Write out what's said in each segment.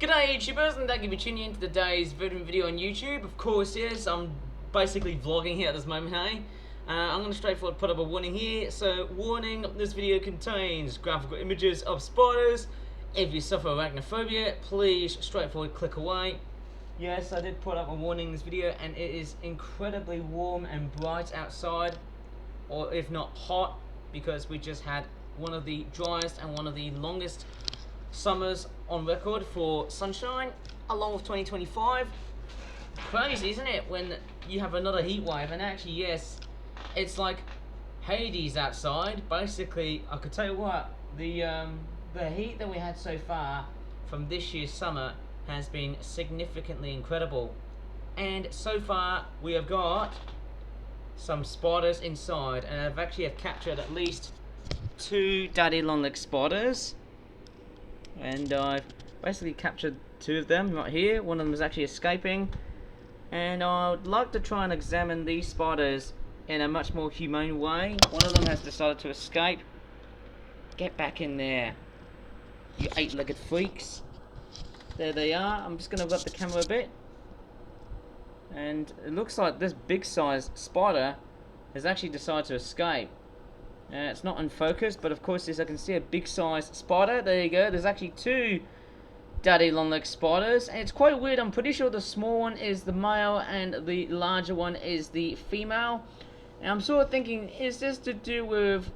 G'day YouTubers, and thank you for tuning in to today's video on YouTube. Of course, yes, I'm basically vlogging here at this moment, hey? I'm going to straightforward put up a warning here. So, warning, this video contains graphical images of spiders. If you suffer arachnophobia, please straightforward click away. Yes, I did put up a warning in this video, and it is incredibly warm and bright outside, or if not hot, because we just had one of the driest and one of the longest summers on record for sunshine, along with 2025. Crazy, isn't it, when you have another heat wave? And actually, yes, it's like Hades outside. Basically, I could tell you what, the heat that we had so far from this year's summer has been significantly incredible. And so far, we have got some spiders inside, and I've actually captured at least 2 daddy long-legged spiders. And I've basically captured 2 of them right here. One of them is actually escaping, and I would like to try and examine these spiders in a much more humane way. One of them has decided to escape. Get back in there, you 8-legged freaks. There they are. I'm just going to rub the camera a bit, and it looks like this big sized spider has actually decided to escape. It's not unfocused, but of course, as I can see, a big sized spider. There you go. There's actually 2 daddy long-legged spiders, and it's quite weird. I'm pretty sure the small one is the male and the larger one is the female. And I'm sort of thinking, is this to do with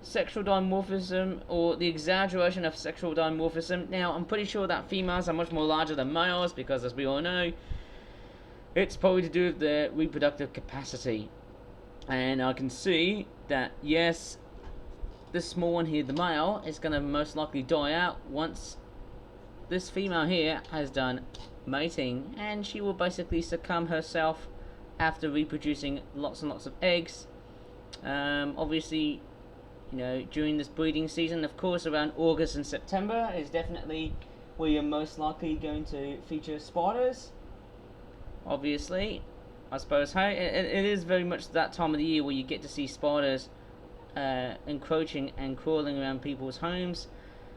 sexual dimorphism or the exaggeration of sexual dimorphism? Now, I'm pretty sure that females are much more larger than males because, as we all know, it's probably to do with their reproductive capacity. And I can see that, yes, this small one here, the male, is going to most likely die out once this female here has done mating, and she will basically succumb herself after reproducing lots and lots of eggs. Obviously, you know, during this breeding season, of course, around August and September is definitely where you're most likely going to feature spiders. Obviously, I suppose, hey, it is very much that time of the year where you get to see spiders encroaching and crawling around people's homes.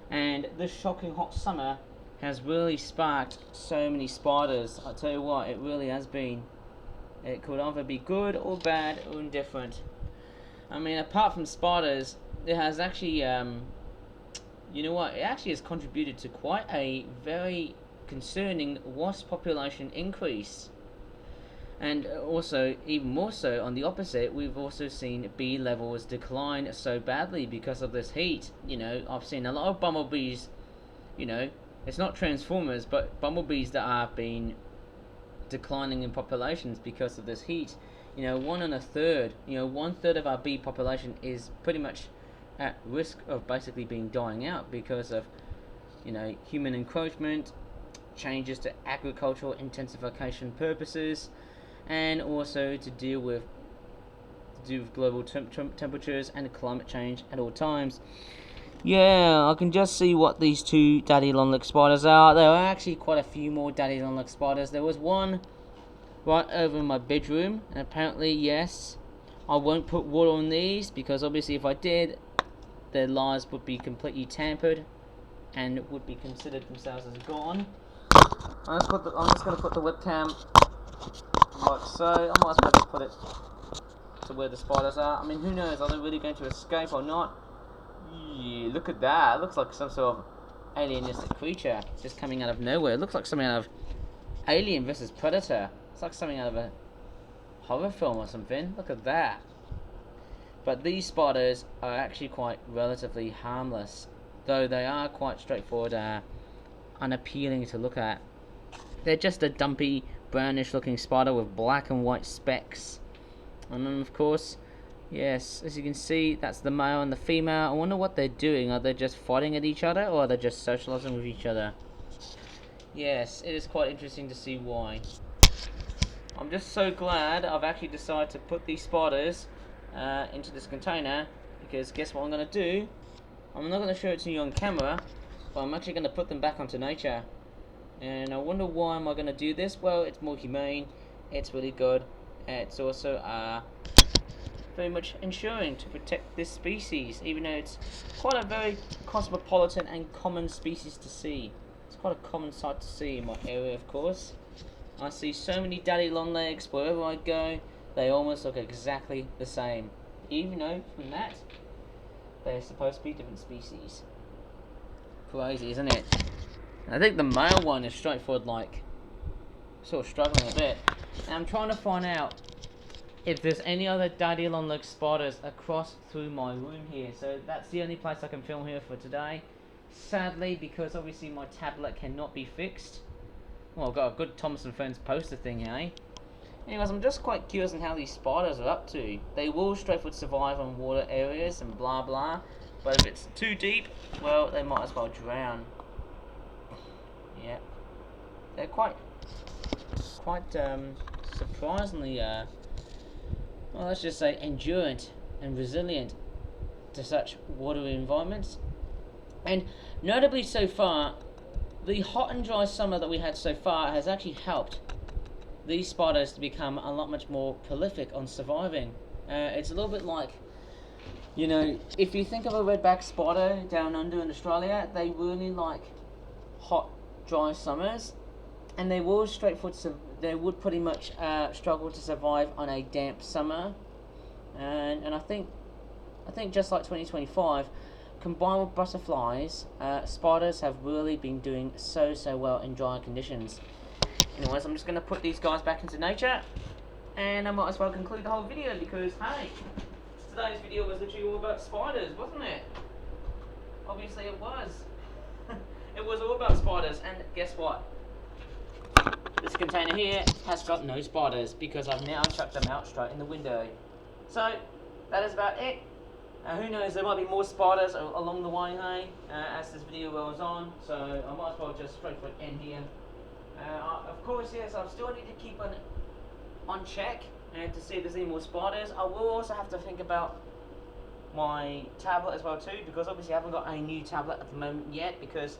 And this shocking hot summer has really sparked so many spiders. I tell you what, it really has been. It could either be good or bad or indifferent. I mean, apart from spiders, it has actually, you know what, it actually has contributed to quite a very concerning wasp population increase. And also, even more so, on the opposite, we've also seen bee levels decline so badly because of this heat. You know, I've seen a lot of bumblebees, you know, it's not transformers, but bumblebees that have been declining in populations because of this heat. You know, 1 1/3, you know, 1/3 of our bee population is pretty much at risk of basically being dying out because of, you know, human encroachment, changes to agricultural intensification purposes, and also to do with global temperatures and climate change at all times. Yeah, I can just see what these 2 daddy long-legged spiders are. There are actually quite a few more daddy long-legged spiders. There was one right over in my bedroom, and apparently, yes, I won't put water on these because obviously if I did, their lives would be completely tampered and would be considered themselves as gone. I'm just going to put the webcam like so. I might as well just put it to where the spiders are. I mean, who knows? Are they really going to escape or not? Yeah, look at that. It looks like some sort of alienistic creature just coming out of nowhere. It looks like something out of Alien vs Predator. It's like something out of a horror film or something. Look at that. But these spiders are actually quite relatively harmless, though they are quite straightforward, unappealing to look at. They're just a dumpy, brownish looking spider with black and white specks. And then of course, yes, as you can see, that's the male and the female. I wonder what they're doing. Are they just fighting at each other, or are they just socializing with each other? Yes, it is quite interesting to see why. I'm just so glad I've actually decided to put these spiders into this container, because guess what I'm going to do? I'm not going to show it to you on camera, but I'm actually going to put them back onto nature. And I wonder why am I going to do this? Well, it's more humane, it's really good, it's also very much ensuring to protect this species, even though it's quite a very cosmopolitan and common species to see. It's quite a common sight to see in my area, of course. I see so many daddy longlegs wherever I go. They almost look exactly the same, even though from that they're supposed to be different species. Crazy, isn't it? I think the male one is straightforward, like sort of struggling a bit. And I'm trying to find out if there's any other daddy longlegs spiders across through my room here. So that's the only place I can film here for today. Sadly, because obviously my tablet cannot be fixed. Well, I've got a good Thomas and Friends poster thing, eh? Anyways, I'm just quite curious on how these spiders are up to. They will straightforward survive on water areas and blah blah. But if it's too deep, well, they might as well drown. Yeah. They're quite surprisingly, well, let's just say endurant and resilient to such watery environments. And notably so far, the hot and dry summer that we had so far has actually helped these spiders to become a lot much more prolific on surviving. It's a little bit like, you know, if you think of a redback spider down under in Australia, they really like hot, dry summers, and they will they would pretty much struggle to survive on a damp summer. And I think just like 2025, combined with butterflies, spiders have really been doing so well in dry conditions. Anyways, I'm just going to put these guys back into nature, and I might as well conclude the whole video because, hey, today's video was literally all about spiders, wasn't it? Obviously it was. It was all about spiders, and guess what? This container here has got no spiders because I've now chucked them out straight in the window. So, that is about it. Who knows, there might be more spiders along the way, hey, as this video goes on, so I might as well just straightforward end here. Of course, yes, I still need to keep on check and to see if there's any more spiders. I will also have to think about my tablet as well too, because obviously I haven't got a new tablet at the moment yet, because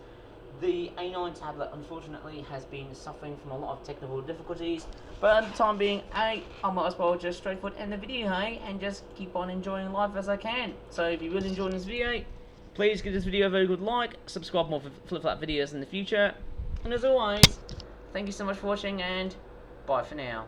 the A9 tablet unfortunately has been suffering from a lot of technical difficulties. But at the time being, I might as well just straightforward end the video, hey, and just keep on enjoying life as I can. So if you really enjoyed this video, please give this video a very good like, subscribe for more Flip Flap videos in the future, and as always, thank you so much for watching, and bye for now.